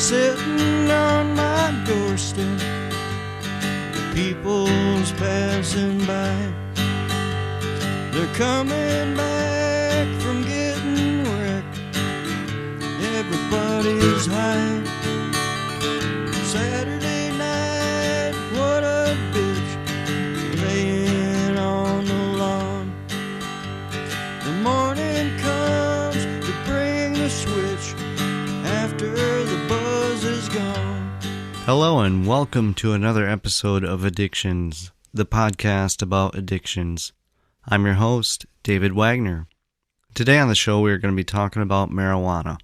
sitting on my doorstep, the people's passing by. They're coming back from getting wrecked. Everybody's high. Saturday night, what a bitch, laying on the lawn. The morning comes to bring the switch after the buzz is gone. Hello and welcome to another episode of Addictions, the podcast about addictions. I'm your host, David Wagner. Today on the show we are going to be talking about marijuana.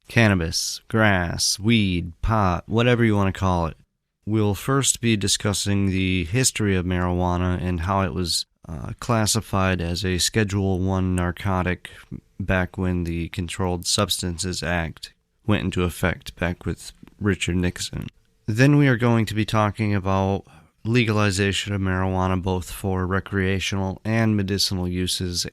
Cannabis, grass, weed, pot, whatever you want to call it. We'll first be discussing the history of marijuana and how it was classified as a Schedule I narcotic back when the Controlled Substances Act went into effect back with Richard Nixon. Then we are going to be talking about legalization of marijuana both for recreational and medicinal uses.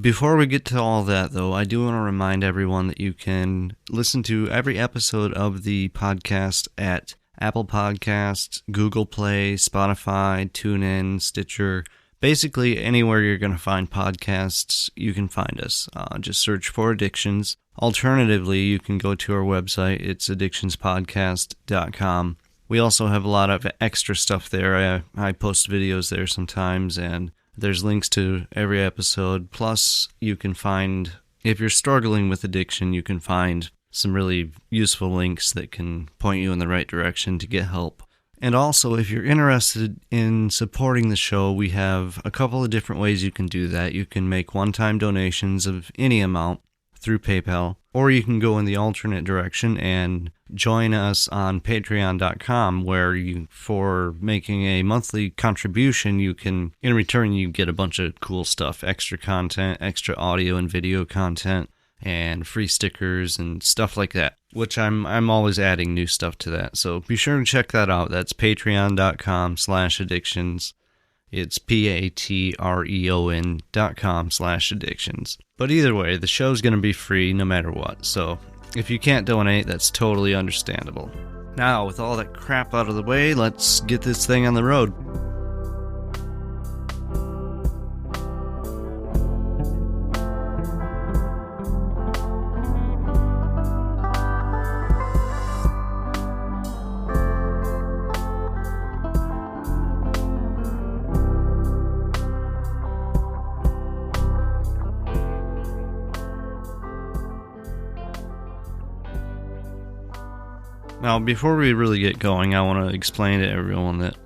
Before we get to all that, though, I do want to remind everyone that you can listen to every episode of the podcast at Apple Podcasts, Google Play, Spotify, TuneIn, Stitcher. Basically, anywhere you're going to find podcasts, you can find us. Just search for Addictions. Alternatively, you can go to our website. It's addictionspodcast.com. We also have a lot of extra stuff there. I post videos there sometimes, and there's links to every episode. Plus, you can find, if you're struggling with addiction, you can find some really useful links that can point you in the right direction to get help. And also, if you're interested in supporting the show, we have a couple of different ways you can do that. You can make one-time donations of any amount through PayPal, or you can go in the alternate direction and join us on patreon.com, where for making a monthly contribution, in return, you get a bunch of cool stuff, extra content, extra audio and video content, and free stickers and stuff like that, which I'm always adding new stuff to that. So be sure to check that out. That's patreon.com/addictions. It's patreon.com/addictions. But either way, the show's going to be free no matter what. So if you can't donate, that's totally understandable. Now, with all that crap out of the way, let's get this thing on the road. Now, before we really get going, I want to explain to everyone that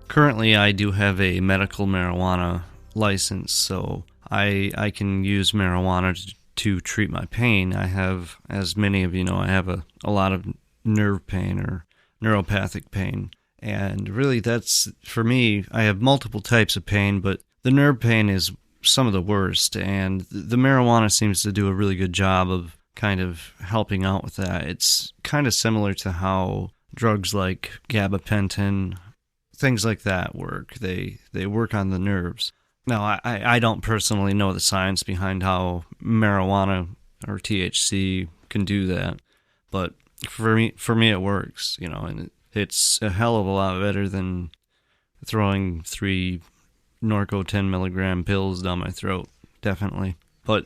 currently I do have a medical marijuana license, so I can use marijuana to treat my pain. I have, as many of you know, I have a lot of nerve pain or neuropathic pain, and really that's, for me, I have multiple types of pain, but the nerve pain is some of the worst, and the marijuana seems to do a really good job of kind of helping out with that. It's kind of similar to how drugs like gabapentin, things like that work. They work on the nerves. Now, I don't personally know the science behind how marijuana or THC can do that, but for me it works, and it's a hell of a lot better than throwing 3 Norco 10 milligram pills down my throat, definitely. But,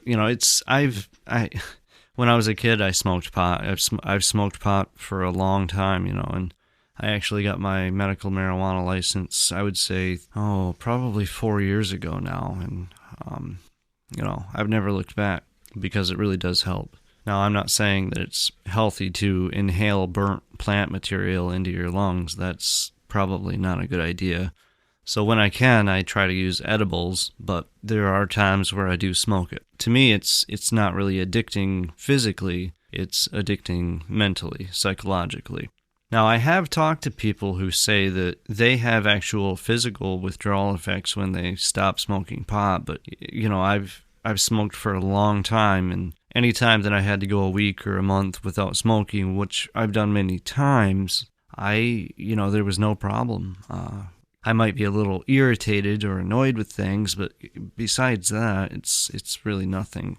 when I was a kid, I smoked pot. I've smoked pot for a long time, and I actually got my medical marijuana license, I would say, probably 4 years ago now. And, I've never looked back because it really does help. Now, I'm not saying that it's healthy to inhale burnt plant material into your lungs. That's probably not a good idea. So when I can, I try to use edibles, but there are times where I do smoke it. To me, it's not really addicting physically, it's addicting mentally, psychologically. Now, I have talked to people who say that they have actual physical withdrawal effects when they stop smoking pot, but, I've smoked for a long time, and any time that I had to go a week or a month without smoking, which I've done many times, there was no problem. I might be a little irritated or annoyed with things, but besides that, it's really nothing.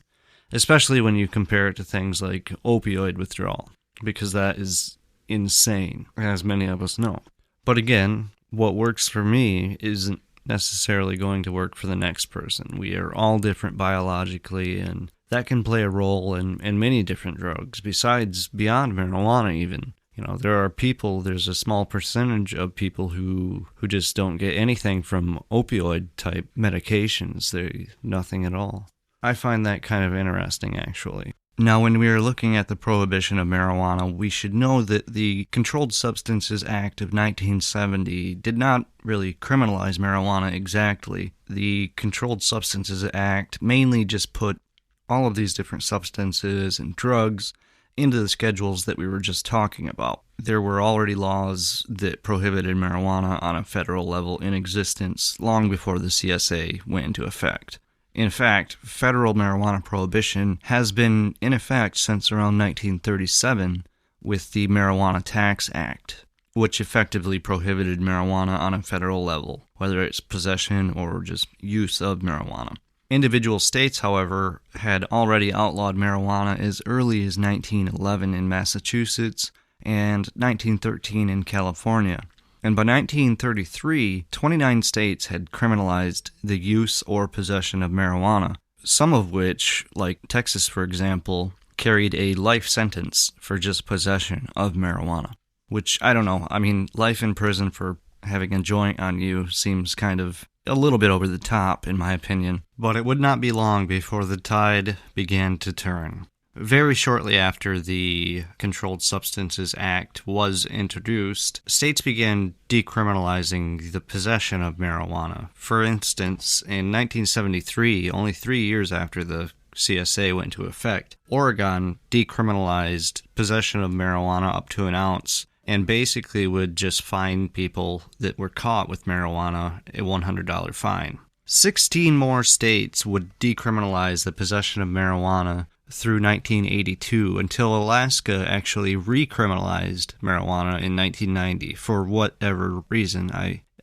Especially when you compare it to things like opioid withdrawal, because that is insane, as many of us know. But again, what works for me isn't necessarily going to work for the next person. We are all different biologically, and that can play a role in many different drugs, beyond marijuana even. There's a small percentage of people who just don't get anything from opioid-type medications. Nothing at all. I find that kind of interesting, actually. Now, when we are looking at the prohibition of marijuana, we should know that the Controlled Substances Act of 1970 did not really criminalize marijuana exactly. The Controlled Substances Act mainly just put all of these different substances and drugs into the schedules that we were just talking about. There were already laws that prohibited marijuana on a federal level in existence long before the CSA went into effect. In fact, federal marijuana prohibition has been in effect since around 1937 with the Marijuana Tax Act, which effectively prohibited marijuana on a federal level, whether it's possession or just use of marijuana. Individual states, however, had already outlawed marijuana as early as 1911 in Massachusetts and 1913 in California. And by 1933, 29 states had criminalized the use or possession of marijuana, some of which, like Texas for example, carried a life sentence for just possession of marijuana. Which, I don't know, life in prison for having a joint on you seems kind of a little bit over the top, in my opinion. But it would not be long before the tide began to turn. Very shortly after the Controlled Substances Act was introduced, states began decriminalizing the possession of marijuana. For instance, in 1973, only 3 years after the CSA went into effect, Oregon decriminalized possession of marijuana up to an ounce and basically would just fine people that were caught with marijuana a $100 fine. 16 more states would decriminalize the possession of marijuana through 1982 until Alaska actually recriminalized marijuana in 1990 for whatever reason.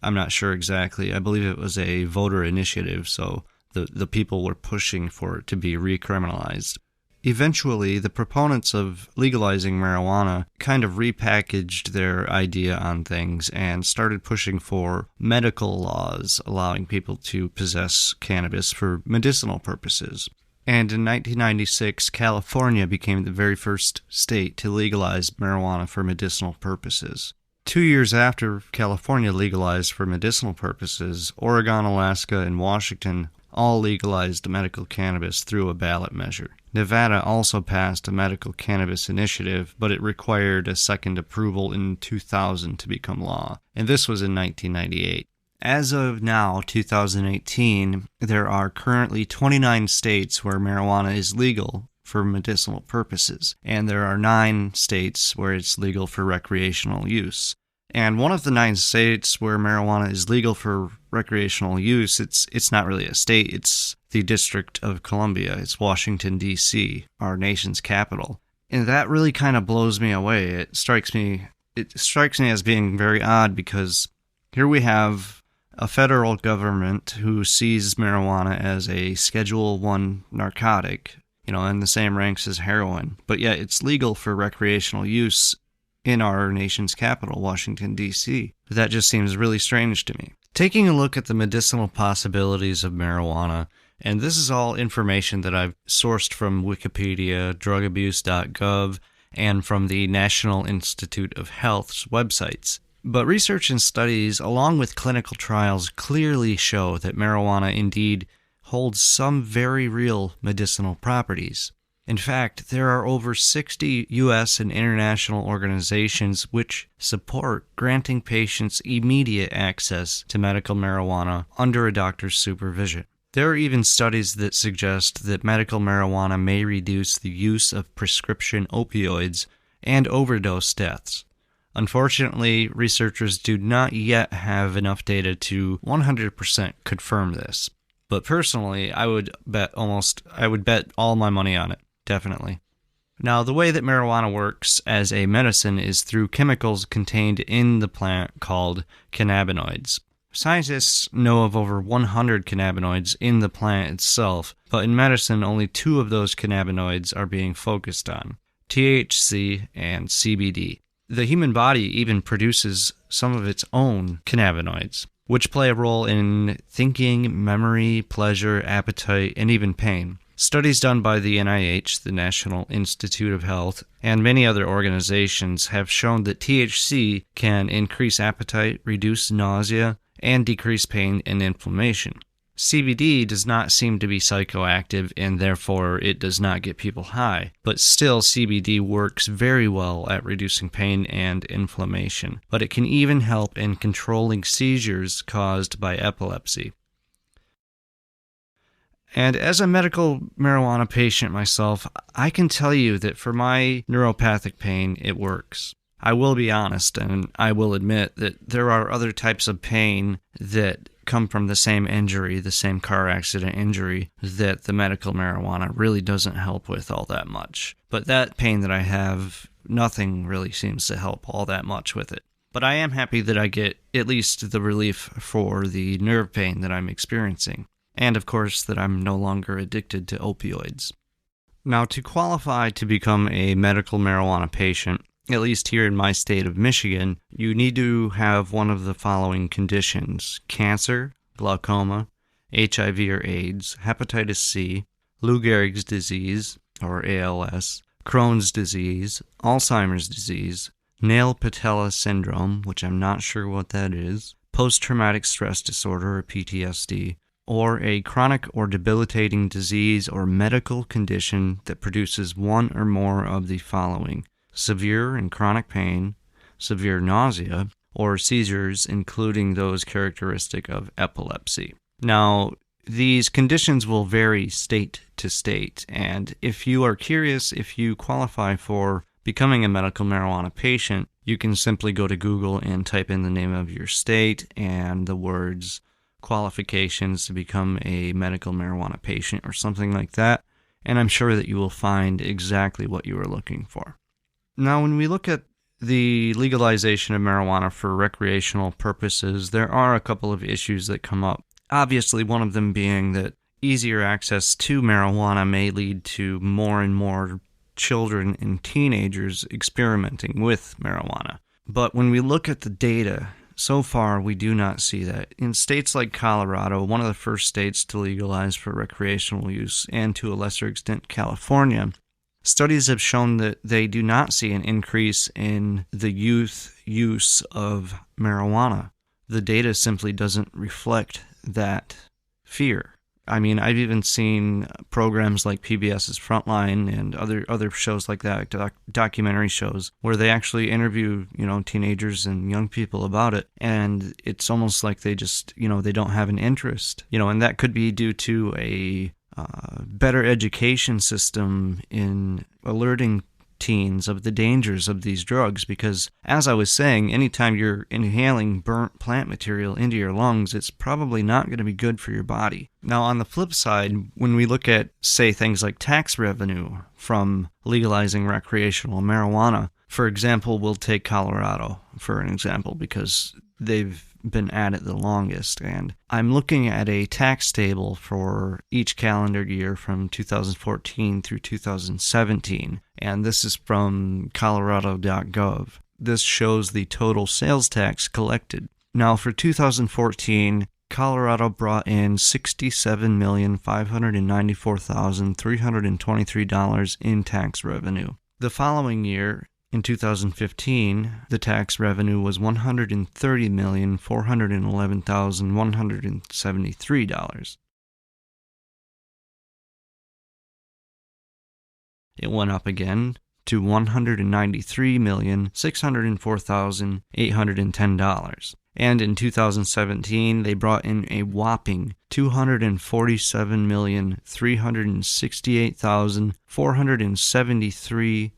I'm not sure exactly. I believe it was a voter initiative, so the people were pushing for it to be recriminalized. Eventually, the proponents of legalizing marijuana kind of repackaged their idea on things and started pushing for medical laws allowing people to possess cannabis for medicinal purposes. And in 1996, California became the very first state to legalize marijuana for medicinal purposes. 2 years after California legalized for medicinal purposes, Oregon, Alaska, and Washington all legalized medical cannabis through a ballot measure. Nevada also passed a medical cannabis initiative, but it required a second approval in 2000 to become law, and this was in 1998. As of now, 2018, there are currently 29 states where marijuana is legal for medicinal purposes, and there are 9 states where it's legal for recreational use. And one of the 9 states where marijuana is legal for recreational use, it's not really a state, it's the District of Columbia. It's Washington, D.C., our nation's capital. And that really kind of blows me away. It strikes me as being very odd because here we have a federal government who sees marijuana as a Schedule I narcotic, in the same ranks as heroin. But yet it's legal for recreational use in our nation's capital, Washington, D.C. That just seems really strange to me. Taking a look at the medicinal possibilities of marijuana, and this is all information that I've sourced from Wikipedia, drugabuse.gov, and from the National Institute of Health's websites. But research and studies, along with clinical trials, clearly show that marijuana indeed holds some very real medicinal properties. In fact, there are over 60 U.S. and international organizations which support granting patients immediate access to medical marijuana under a doctor's supervision. There are even studies that suggest that medical marijuana may reduce the use of prescription opioids and overdose deaths. Unfortunately, researchers do not yet have enough data to 100% confirm this. But personally, I would bet all my money on it. Definitely. Now, the way that marijuana works as a medicine is through chemicals contained in the plant called cannabinoids. Scientists know of over 100 cannabinoids in the plant itself, but in medicine, only 2 of those cannabinoids are being focused on, THC and CBD. The human body even produces some of its own cannabinoids, which play a role in thinking, memory, pleasure, appetite, and even pain. Studies done by the NIH, the National Institute of Health, and many other organizations have shown that THC can increase appetite, reduce nausea, and decrease pain and inflammation. CBD does not seem to be psychoactive, and therefore it does not get people high, but still CBD works very well at reducing pain and inflammation, but it can even help in controlling seizures caused by epilepsy. And as a medical marijuana patient myself, I can tell you that for my neuropathic pain, it works. I will be honest, and I will admit that there are other types of pain that come from the same injury, the same car accident injury, that the medical marijuana really doesn't help with all that much. But that pain that I have, nothing really seems to help all that much with it. But I am happy that I get at least the relief for the nerve pain that I'm experiencing. And of course that I'm no longer addicted to opioids. Now, to qualify to become a medical marijuana patient, at least here in my state of Michigan, you need to have one of the following conditions: cancer, glaucoma, HIV or AIDS, hepatitis C, Lou Gehrig's disease, or ALS, Crohn's disease, Alzheimer's disease, nail patella syndrome, which I'm not sure what that is, post-traumatic stress disorder, or PTSD, or a chronic or debilitating disease or medical condition that produces one or more of the following: severe and chronic pain, severe nausea, or seizures, including those characteristic of epilepsy. Now, these conditions will vary state to state, and if you are curious if you qualify for becoming a medical marijuana patient, you can simply go to Google and type in the name of your state and the words qualifications to become a medical marijuana patient or something like that, and I'm sure that you will find exactly what you are looking for. Now, when we look at the legalization of marijuana for recreational purposes, there are a couple of issues that come up. Obviously, one of them being that easier access to marijuana may lead to more and more children and teenagers experimenting with marijuana. But when we look at the data, so far, we do not see that. In states like Colorado, one of the first states to legalize for recreational use, and to a lesser extent California, studies have shown that they do not see an increase in the youth use of marijuana. The data simply doesn't reflect that fear. I mean, I've even seen programs like PBS's Frontline and other shows like that, documentary shows, where they actually interview, teenagers and young people about it, and it's almost like they just, they don't have an interest, and that could be due to a better education system in alerting teens of the dangers of these drugs, because as I was saying, anytime you're inhaling burnt plant material into your lungs, it's probably not going to be good for your body. Now, on the flip side, when we look at, say, things like tax revenue from legalizing recreational marijuana, for example, we'll take Colorado for an example because they've been at it the longest, and I'm looking at a tax table for each calendar year from 2014 through 2017, and this is from colorado.gov. This shows the total sales tax collected. Now, for 2014, Colorado brought in $67,594,323 in tax revenue. The following year, in 2015, the tax revenue was $130,411,173. It went up again to $193,604,810. And in 2017, they brought in a whopping $247,368,473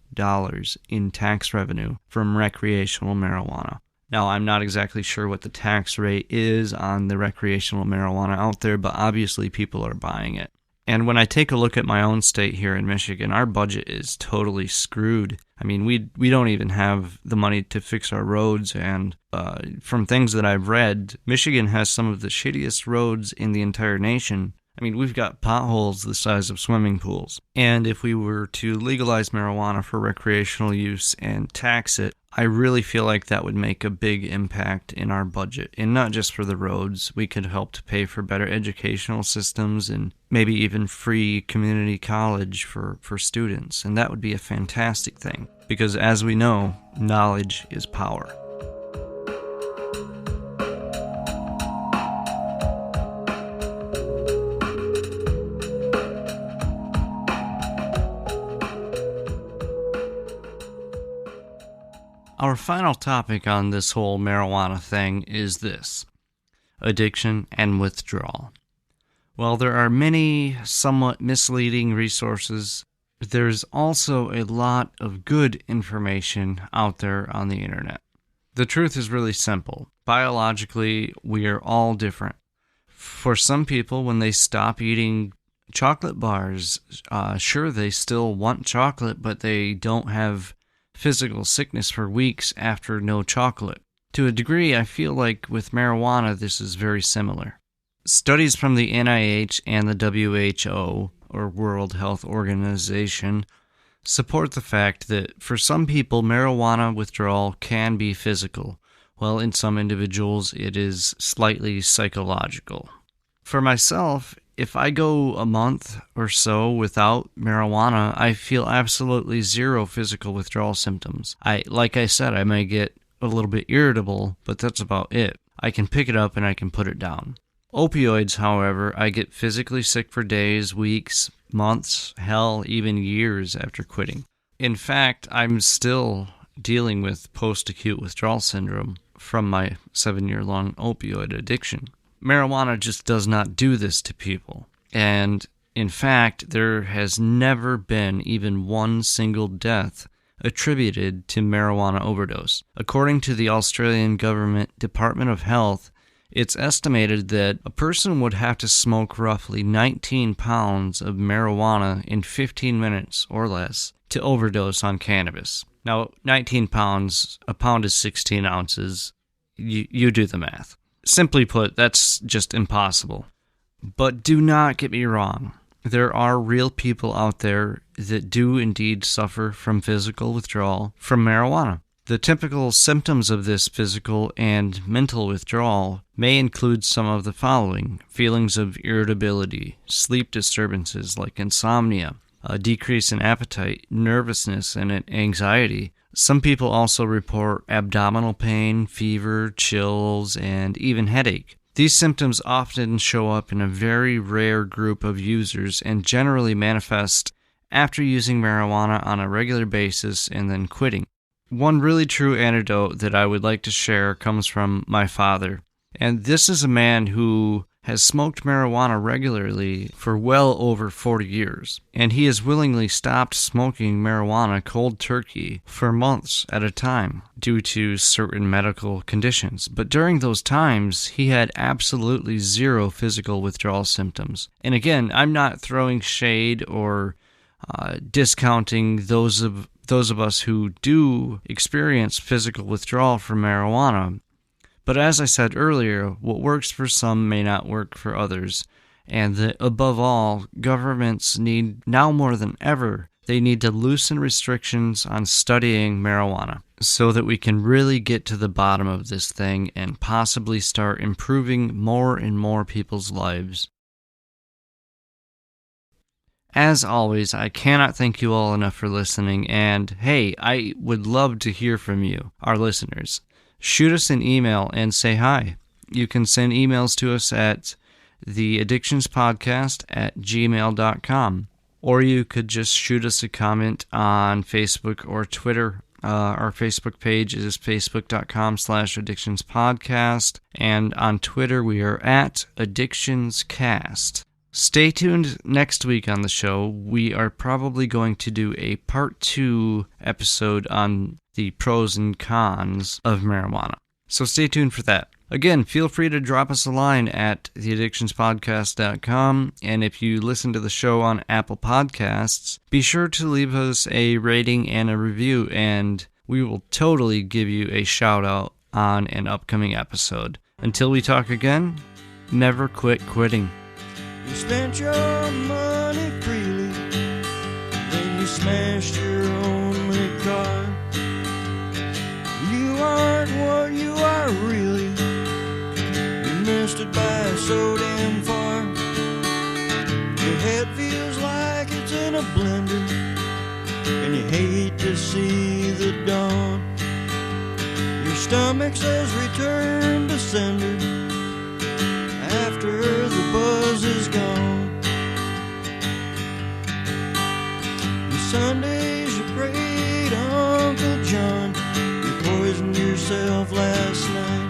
in tax revenue from recreational marijuana. Now, I'm not exactly sure what the tax rate is on the recreational marijuana out there, but obviously people are buying it. And when I take a look at my own state here in Michigan, our budget is totally screwed. I mean, we don't even have the money to fix our roads, and from things that I've read, Michigan has some of the shittiest roads in the entire nation. I mean, we've got potholes the size of swimming pools. And if we were to legalize marijuana for recreational use and tax it, I really feel like that would make a big impact in our budget, and not just for the roads. We could help to pay for better educational systems and maybe even free community college for students, and that would be a fantastic thing, because as we know, knowledge is power. Our final topic on this whole marijuana thing is this: addiction and withdrawal. While there are many somewhat misleading resources, there's also a lot of good information out there on the internet. The truth is really simple. Biologically, we are all different. For some people, when they stop eating chocolate bars, sure, they still want chocolate, but they don't have physical sickness for weeks after no chocolate. To a degree, I feel like with marijuana, this is very similar. Studies from the NIH and the WHO, or World Health Organization, support the fact that for some people, marijuana withdrawal can be physical, while in some individuals it is slightly psychological. For myself, if I go a month or so without marijuana, I feel absolutely zero physical withdrawal symptoms. Like I said, I may get a little bit irritable, but that's about it. I can pick it up and I can put it down. Opioids, however, I get physically sick for days, weeks, months, hell, even years after quitting. In fact, I'm still dealing with post-acute withdrawal syndrome from my 7-year-long opioid addiction. Marijuana just does not do this to people. And in fact, there has never been even one single death attributed to marijuana overdose. According to the Australian Government Department of Health, it's estimated that a person would have to smoke roughly 19 pounds of marijuana in 15 minutes or less to overdose on cannabis. Now, 19 pounds, a pound is 16 ounces. You do the math. Simply put, that's just impossible. But do not get me wrong. There are real people out there that do indeed suffer from physical withdrawal from marijuana. The typical symptoms of this physical and mental withdrawal may include some of the following: feelings of irritability, sleep disturbances like insomnia, a decrease in appetite, nervousness, and anxiety. Some people also report abdominal pain, fever, chills, and even headache. These symptoms often show up in a very rare group of users and generally manifest after using marijuana on a regular basis and then quitting. One really true anecdote that I would like to share comes from my father. And this is a man who has smoked marijuana regularly for well over 40 years, and he has willingly stopped smoking marijuana cold turkey for months at a time due to certain medical conditions. But during those times, he had absolutely zero physical withdrawal symptoms. And again, I'm not throwing shade or discounting those of us who do experience physical withdrawal from marijuana. But as I said earlier, what works for some may not work for others, and that above all, governments need, now more than ever, they need to loosen restrictions on studying marijuana so that we can really get to the bottom of this thing and possibly start improving more and more people's lives. As always, I cannot thank you all enough for listening, and hey, I would love to hear from you, our listeners. Shoot us an email and say hi. You can send emails to us at theaddictionspodcast@gmail.com. Or you could just shoot us a comment on Facebook or Twitter. Our Facebook page is facebook.com/addictionspodcast. And on Twitter, we are at addictionscast. Stay tuned next week on the show. We are probably going to do a part 2 episode on the pros and cons of marijuana. So stay tuned for that. Again, feel free to drop us a line at theaddictionspodcast.com. And if you listen to the show on Apple Podcasts, be sure to leave us a rating and a review, and we will totally give you a shout out on an upcoming episode. Until we talk again, never quit quitting. You spent your money freely, then you smashed your only car. hate to see the dawn. Your stomach says return to sender after the buzz is gone. And Sundays you prayed Uncle John. You poisoned yourself last night.